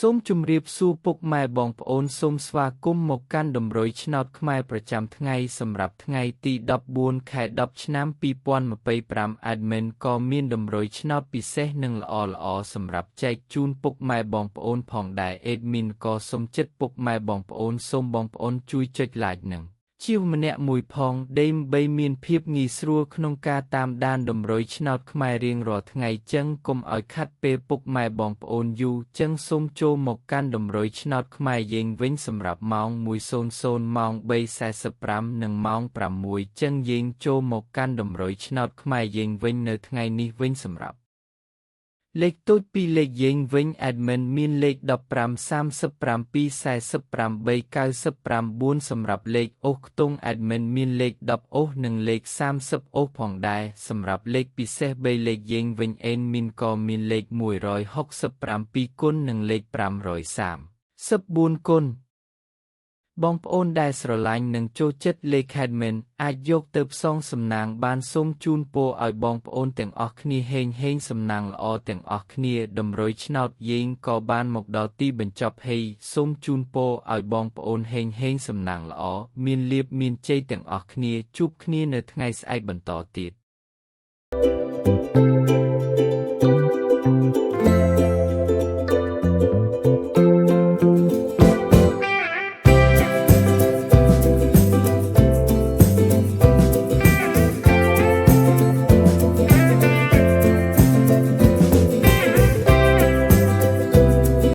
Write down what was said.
សូមជម្រាបសួរពុកម៉ែបងប្អូនសូមស្វាគមន៍មកកាន់តម្រុយឆ្នោតខ្មែរប្រចាំថ្ងៃសម្រាប់ថ្ងៃទី14ខែ10ឆ្នាំ2025 Admin ក៏មានតម្រុយឆ្នោតពិសេសនិងល្អៗសម្រាប់ចែកជូនពុកម៉ែបងប្អូនផងដែរ Admin ក៏សូមចិត្តពុកម៉ែបងប្អូនសូមបងប្អូនជួយចុច like និងជាម្នាក់មួយផងដើម្បីមានភាពងាយស្រួលក្នុងការតាមដានតម្រុយឆ្នោតខ្មែររៀងរាល់ថ្ងៃចឹងកុំឲ្យខាត់ពេលពុកម៉ែបងប្អូនយូរចឹងសូមចូលមកកាន់តម្រុយឆ្នោតខ្មែរយើងវិញសម្រាប់ម៉ោង 1:00 ម៉ោង 3:45 និងម៉ោង 6 ចឹងយើងចូលមកកាន់តម្រុយឆ្នោតខ្មែរយើងវិញនៅថ្ងៃនេះវិញសម្រាប់លេខទូចពីលេខយើងវិញ Admin មានលេខ15 37 48 99សម្រាប់លេខអូសខ្ទង់ Admin មានលេខ10អូសនិងលេខ30អូសផងដែរសម្រាប់លេខពិសេស3លេខយើងវិញ Admin ក៏មានលេខ167គុណនិងលេខ534គុណបងប្អូនដែលស្រឡាញ់និងចូលចិត្តលេខ Admin អាចយកទៅផ្សងសំណាងបានសូមជូនពរឲ្យបងប្អូនទាំងអស់គ្នាហេងសំណាងល្អទាំងអស់គ្នាតម្រុយឆ្នោតយើងក៏បានមកដល់ទីបញ្ចប់ហើយសូមជូនពរឲ្យបងប្អូនហេងសំណាងល្អមានលាភមានជ័យទាំងអស់គ្នាជួបគ្នានៅថ្ងៃស្អែកបន្តទៀត